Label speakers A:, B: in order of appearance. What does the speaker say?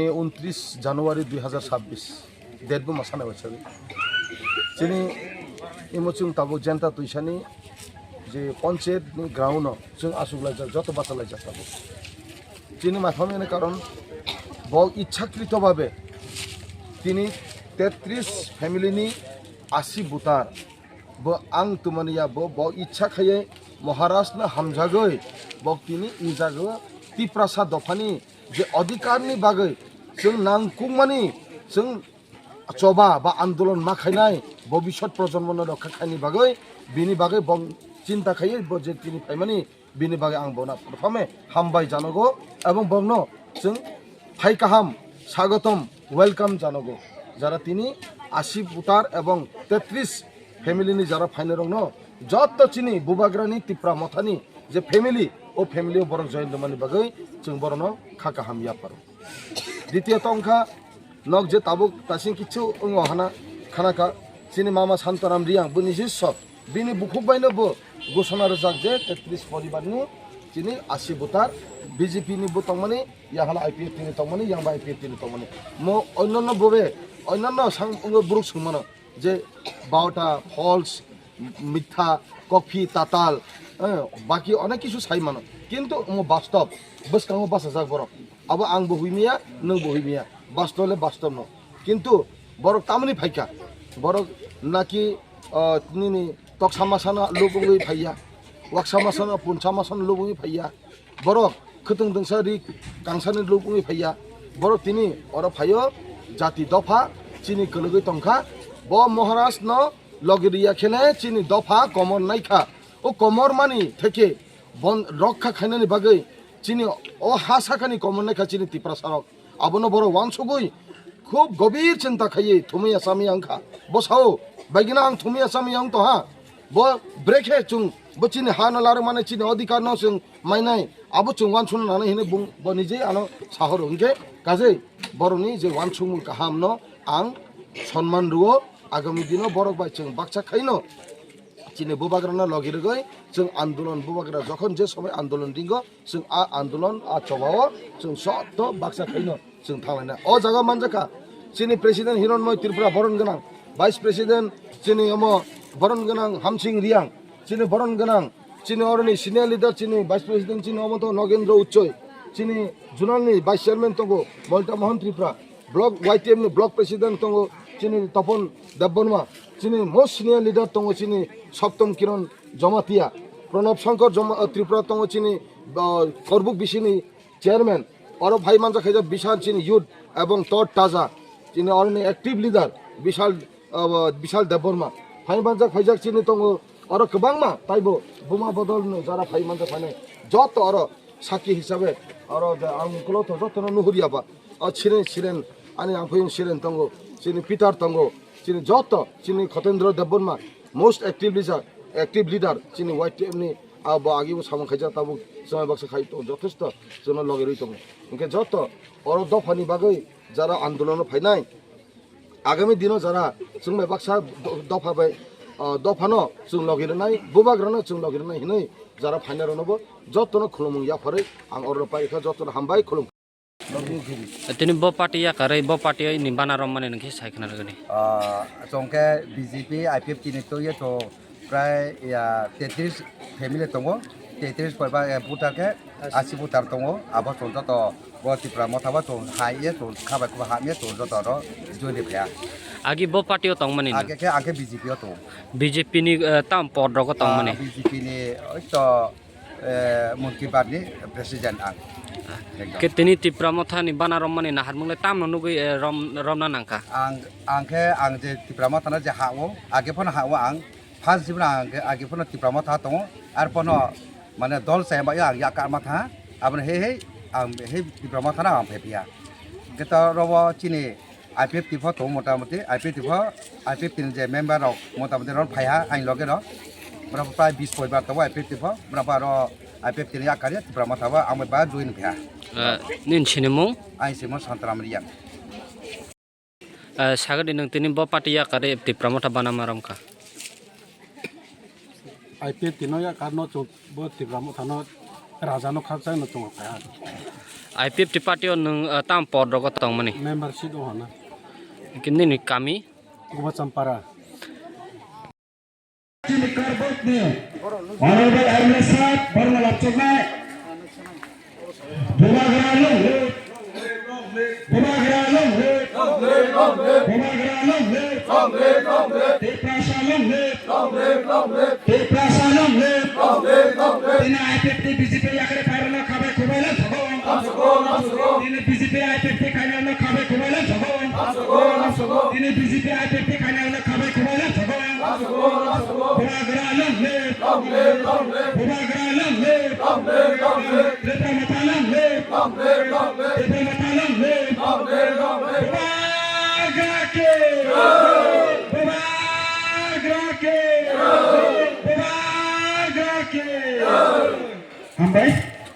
A: 29 জানুয়ারি 2026 দেড়বো মাসানা বছর যিনি ইমোচুং তাবো জেন্তা তুইসানি যে পঞ্চায়েতনি গ্রাউন্ড जों आसुगलाय যত বাঁচালাই যাতাবো যিনি মাথামের কারণ বহু ইচ্ছাকৃতভাবে তিনি 33 ফ্যামিলিনি 80 বুতার आं तुमनिया बहु इच्छा खाये महाराष्ट्र हामजागै बहु तिनी इजागो तिप्रासा दफानी जे अधिकारनि बागै जों नांकुमानि जों चबा बा आंदोलन मा खायनाय भबिष्यत प्रजन्मनो रक्षा खायनि बागै बिनि बागै बहु चिंता खाये जे तिनी फायमानि बिनि बागै आं बना प्रथमे हामबाय जानांगौ एवं बंनो जों फाय काहाम स्वागतम वेलकाम जानांगौ যারা তিনি 80 বুতার এবং 33 ফ্যামিলিনি যারা ফাইনে রং যত চিনি বুবাগ্রানি তিপ্রা মথানি যে ফ্যামিলি ও ফ্যামিলিও বড় জয়েন্টমানি বাগৈ जों বড় খাকা হামিয়া পারো দ্বিতীয়ত অংখা নক যে তাবুক তাসিং কিছু হানা খানাকা চিনি মামা শান্তরাম রিয়াং বনি জিস বিনি বুখুবাইনো বো ঘোষণা রজাক যে 33 পরিবারনি চিনি 80 বুতার বিজেপি নি বুতংমানি ইয়াহালা আইপিএফ নি তংমানি ইয়াংবা আইপিএফ নি তংমানি মো অন্যান্য ববে অন্যান্য সাং বুরুক সুমানো যে 12টা ফলস মিথ্যা কফি তাতাল বাকি অনেক কিছু সাই মানো কিন্তু বাস্তব বসকাঙ্গ বাসা যাক বড় আবো আং বহিমিয়া নং বহিমিয়া বাস্তবলে বাস্তব ন কিন্তু বড় তামনি ফাইকা বড় নাকি তিনি তকসামাসানা লুবুই ফাইয়া ওয়াকসামাসানা পুনসামাসানা লুবুই ফাইয়া বড় খতং দংসারি কাংসানি লুবুই ফাইয়া বড় তিনি অর ফাইও জাতি দফা চিনি কলগৈ তংখা ব মহারাষ্ট্র ন লগেরিয়া খেলে চিনি দফা কমর নাইখা ও কমর মানি থেকে বন রক্ষা খাইনানি বাগৈ চিনি ও হাসাখানি কমর নাইখা চিনি তিপ্রা সারক আবনো বড় ওয়ানসুগুই খুব গভীর চিন্তা খাইয়ে থুমি আসামি আংখা বসাও বাইগিনা আং থুমি আসামি আং তো হা ব ব্রেকে চুং ব চিনি হা নলার মানে চিনি অধিকার ন চুং মাইনাই আবো চুং ওয়ানসুন নানে হিনে বুং ব নিজে আনো সাহর হংকে কাজে বড়নি যে ওয়ানসুং কাহাম ন आं सम्मान रुओ आगामी दिनों बरक बाय जों बाक्सा खाइनो चिनि बुबाग्राना लगिरगै जों आंदोलन बुबाग्रा जखन जे समय आंदोलन दिंगो जों आ आंदोलन आ चबाओ जों सत बाक्सा खाइनो जों थांलायना अ जागा मानजाखा चिनि प्रेसिडेंट हिरण्मय त्रिपुरा बरन गोनां भाइस प्रेसिडेंट चिनि अमो बरन गोनां हामसिं रियां चिनि बरन गोनां चिनि अरनि सिनियर लिडार चिनि भाइस प्रेसिडेंट चिनि अमतो नगेंद्र उच्चय चिनि जुनालनि भाइस चेयरमैन तंगो मल्टा मोहन त्रिपुरा ब्लॉक वाईटीएम नि ब्लॉक प्रेसिडेंट तंगो चिनी तपन देबबर्मा चिनी मोस्ट सिनियर लीडर तंगो चिनी सप्तम किरण जमातिया प्रणब शंकर त्रिपुरा तंगो चिनी करबुक बिसिनी चेयरमैन और भाई मानजा खाइजा विशाल चिनी यूथ एवं तट ताजा चिनी और एक्टिव लीडर विशाल देबबर्मा भाई मानजा खाइजा चिनी तंगो और गोबांमा ताइबो बुमा बदल जारा भाई मानजा फाने जत और साखी हिसाबै और आंखौल' जतनो नुहुरियाबा छिरेन आनी आंखों छिरेन तंगो चिनी पिटार तंगो चिनी जत चिनी खतेन्द्र देबबर्मा मोस्ट एक्टिव लीडर चिनी वाईटीएम नि आगे सामन खाइजा ताबो समय बाक्सा खाइ तो यथेष्ट जों लगेरै दङ इनके जत और दफानि बागै जारा आंदोलन फाइनाय आगामी दिनाव जारा जों बाक्सा दफा बाय दफानो जों लगेरनाय बुबाग्रानो जों लगेरनाय हिनै जारा फाइनाय रनबो जतनो खुलुमु याफारै आं और पाइखा जतनो हामबाय खुलुम
B: তিনি ব পার্টি আকারে ব পার্টি নিবানা রমানে নাকি সাইখানা লাগনি
C: চংকে বিজেপি আইপিএফ তিনি তো ইয়ে তো প্রায় 33 ফ্যামিলি দङ 33 পয়বা বুটারকে 80 বুটার দङ আবার চল যত গতিপ্রা মথাবা তো হাইয়ে তো খাবাই খাবা হামিয়ে তো যত র জয়নি ভায়া
B: আগে ব পার্টিও তংমানি
C: আগে বিজেপিও তো
B: বিজেপি নি তাম পদরক তংমানি
C: বিজেপি নি ওই তো মন্ত্রী পার্টি প্রেসিডেন্ট আং
B: ke tini tipra motha ni bana romani na harmule tam nugui romna nangka
C: ang je tipra motha na je hawo age phone hawo ang first jibna age phone tipra motha to ar pono mane dol sai ba ya ka motha abne he ang he tipra motha na ang phepia geta robo chini IPF tipho to motamoti IPF tin je member rok motamoti ron phaiha ain loge ro berapa prai 20 poibar to IPF tipho berapa ro IPF tin ya karya tipra motha ba ang ba join phia
B: nin sinimung
C: ai simo santaram riang
B: sagadi nang tini bo party akare tipra motha bana maram ka
D: IPF tino ya karno bo tipra motha no राजानो खाक जानो तो
B: IPFT party nung tam pod rogo tong mani
D: membership ho na
B: kini ni kami
D: Gubat Sampara
E: Honorable Aimle Saab Barna Lapchokna Bumagralong Tina IPFT BJP yakre pairana khabe kubaila thogong Tina BJP IPFT khaina khabe kubaila thogong Tina BJP IPFT khaina khabe kubaila thogong Bumagralong Lepa matalang Hambai